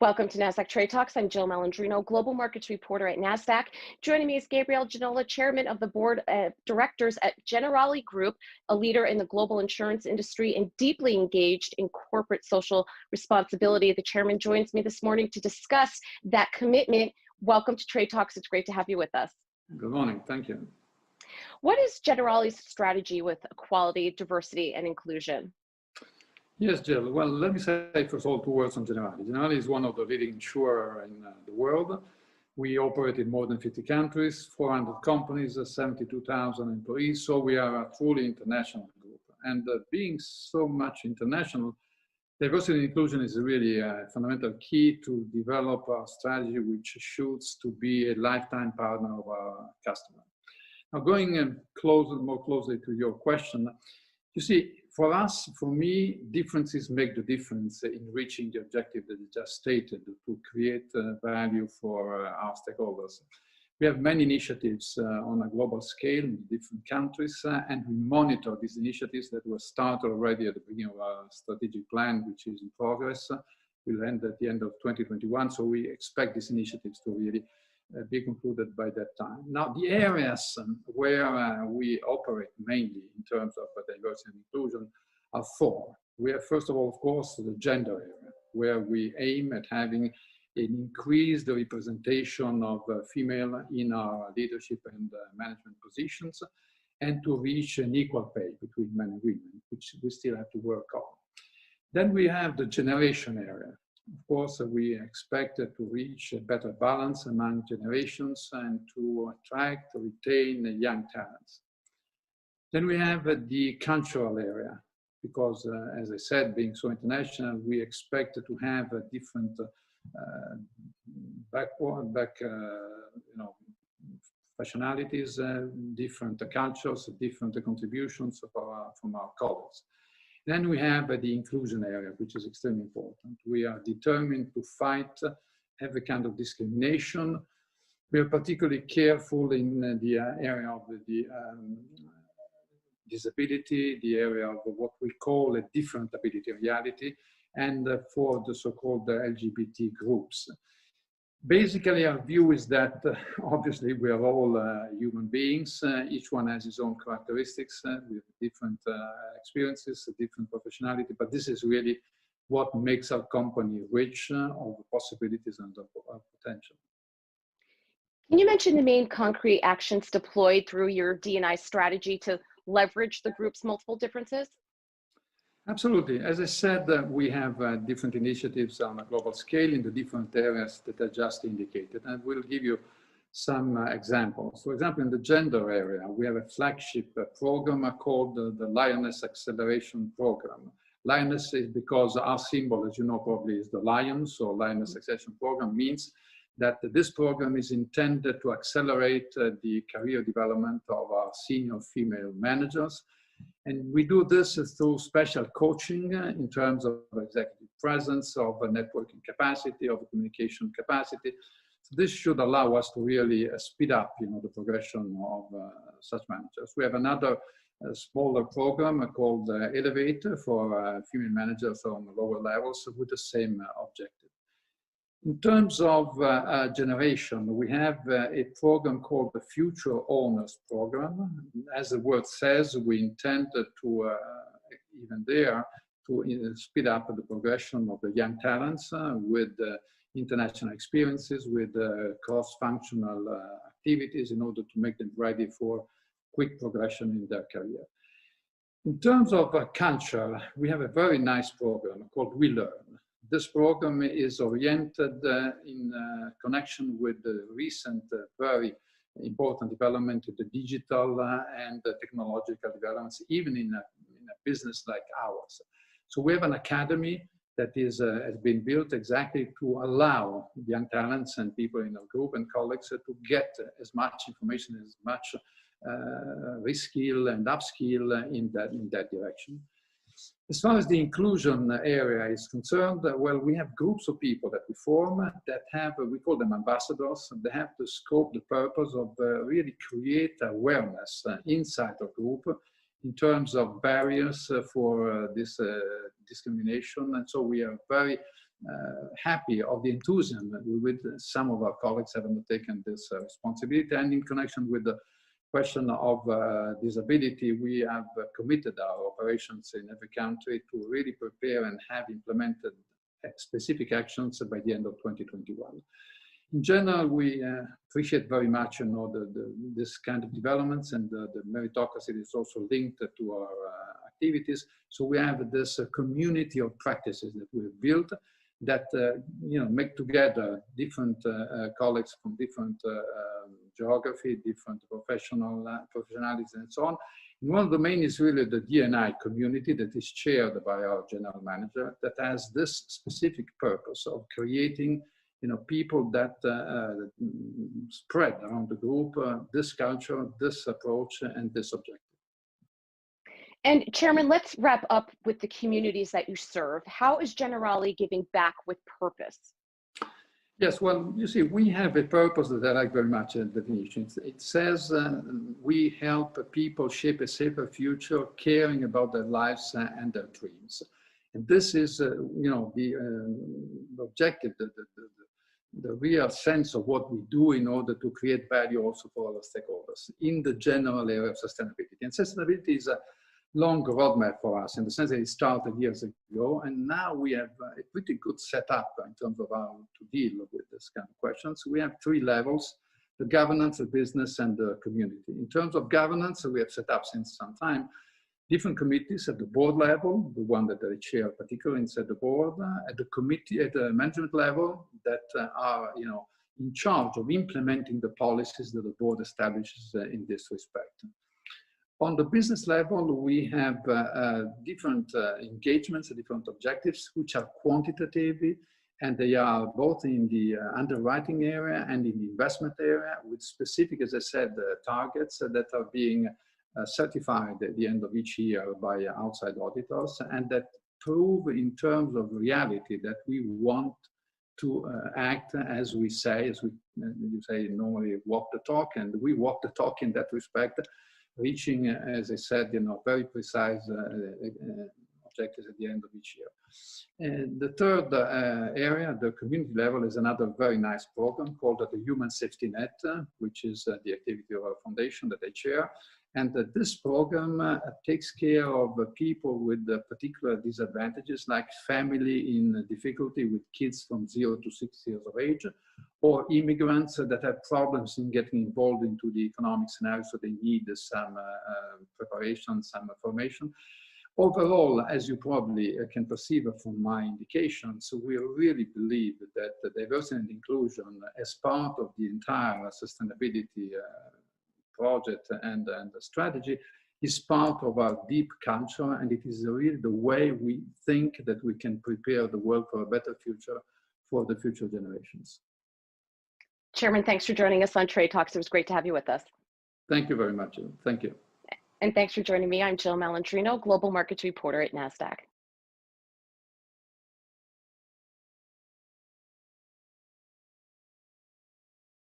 Welcome to Nasdaq Trade Talks. I'm Jill Malandrino, Global Markets Reporter at Nasdaq. Joining me is Gabriele, Genola, Chairman of the Board of Directors at Generali Group, a leader in the global insurance industry and deeply engaged in corporate social responsibility. The Chairman joins me this morning to discuss that commitment. Welcome to Trade Talks. It's great to have you with us. Good morning. Thank you. What is Generali's strategy with equality, diversity, and inclusion? Yes, Jill. Well, let me say first of all 2 words on Generali. Generali is one of the leading insurers in the world. We operate in more than 50 countries, 400 companies, 72,000 employees. So we are a truly international group. And being so much international, diversity and inclusion is really a fundamental key to develop a strategy which shoots to be a lifetime partner of our customer. Now, going more closely to your question, you see, for us, for me, differences make the difference in reaching the objective that you just stated to create value for our stakeholders. We have many initiatives on a global scale in different countries, and we monitor these initiatives that were started already at the beginning of our strategic plan, which is in progress. Will end at the end of 2021, so we expect these initiatives to really be concluded by that time. Now, the areas where we operate mainly in terms of diversity and inclusion are 4. We have, first of all, of course, the gender area, where we aim at having an increased representation of female in our leadership and management positions, and to reach an equal pay between men and women, which we still have to work on. Then we have the generation area. Of course, we expect to reach a better balance among generations and to attract, retain young talents. Then we have the cultural area, because as I said, being so international, we expect to have a different nationalities, different cultures, different contributions from our colleagues. Then we have the inclusion area, which is extremely important. We are determined to fight every kind of discrimination. We are particularly careful in the area of the disability, the area of what we call a different ability reality, and for the so-called LGBT groups. Basically, our view is that obviously we are all human beings. Each one has his own characteristics with different experiences, different professionality, but this is really what makes our company rich of possibilities and of potential. Can you mention the main concrete actions deployed through your D&I strategy to leverage the group's multiple differences? Absolutely. As I said, we have different initiatives on a global scale in the different areas that I just indicated, and we'll give you some examples. For example, in the gender area, we have a flagship program called the Lioness Acceleration Program. Lioness is because our symbol, as you know probably, is the lion, so Lioness Acceleration Program means that this program is intended to accelerate the career development of our senior female managers. And we do this through special coaching in terms of executive presence, of networking capacity, of communication capacity. So this should allow us to really speed up, the progression of such managers. We have another smaller program called Elevate for female managers on lower levels with the same objective. In terms of generation, we have a program called the Future Owners Program. As the word says, we intend to, even there, to speed up the progression of the young talents with international experiences, with cross-functional activities in order to make them ready for quick progression in their career. In terms of culture, we have a very nice program called We Learn. This program is oriented in connection with the recent very important development of the digital and technological developments, even in a business like ours. So we have an academy that has been built exactly to allow young talents and people in our group and colleagues to get as much information, as much reskill and upskill in that direction. As far as the inclusion area is concerned, well, we have groups of people that we form that have, we call them ambassadors, and they have the scope, the purpose of really create awareness inside the group in terms of barriers for this discrimination. And so we are very happy of the enthusiasm with some of our colleagues have undertaken this responsibility. And in connection with the question of disability, we have committed our operations in every country to really prepare and have implemented specific actions by the end of 2021. In general, we appreciate very much this kind of developments, and the meritocracy is also linked to our activities. So we have this community of practices that we've built that make together different colleagues from different geography, different professionalities, and so on. And one domain is really the D&I community that is chaired by our general manager that has this specific purpose of creating people that spread around the group this culture, this approach, and this objective. And Chairman, let's wrap up with the communities that you serve. How is Generali giving back with purpose? Yes, well, you see, we have a purpose that I like very much, the definition. It says we help people shape a safer future, caring about their lives and their dreams. And this is, the objective, the real sense of what we do in order to create value also for our stakeholders in the general area of sustainability. And sustainability is a long roadmap for us in the sense that it started years ago, and now we have a pretty good setup in terms of how to deal with this kind of questions. We have three levels: the governance, the business, and the community. In terms of governance, we have set up since some time different committees at the board level, the one that I chair particularly inside the board, at the committee, at the management level that are in charge of implementing the policies that the board establishes in this respect. On the business level, we have different engagements, different objectives, which are quantitative, and they are both in the underwriting area and in the investment area, with specific, as I said, targets that are being certified at the end of each year by outside auditors, and that prove in terms of reality that we want to act as we say, you say normally walk the talk, and we walk the talk in that respect, reaching, as I said, very precise objectives at the end of each year. And the third area, the community level, is another very nice program called the Human Safety Net, which is the activity of our foundation that I chair. And this program takes care of people with particular disadvantages, like family in difficulty with kids from 0 to 6 years of age, or immigrants that have problems in getting involved into the economic scenario, so they need some preparation, some formation. Overall, as you probably can perceive from my indications, we really believe that the diversity and inclusion as part of the entire sustainability project and the strategy is part of our deep culture, and it is really the way we think that we can prepare the world for a better future for the future generations. Chairman, thanks for joining us on Trade Talks. It was great to have you with us. Thank you very much, Jill. Thank you. And thanks for joining me. I'm Jill Malandrino, Global Markets Reporter at Nasdaq.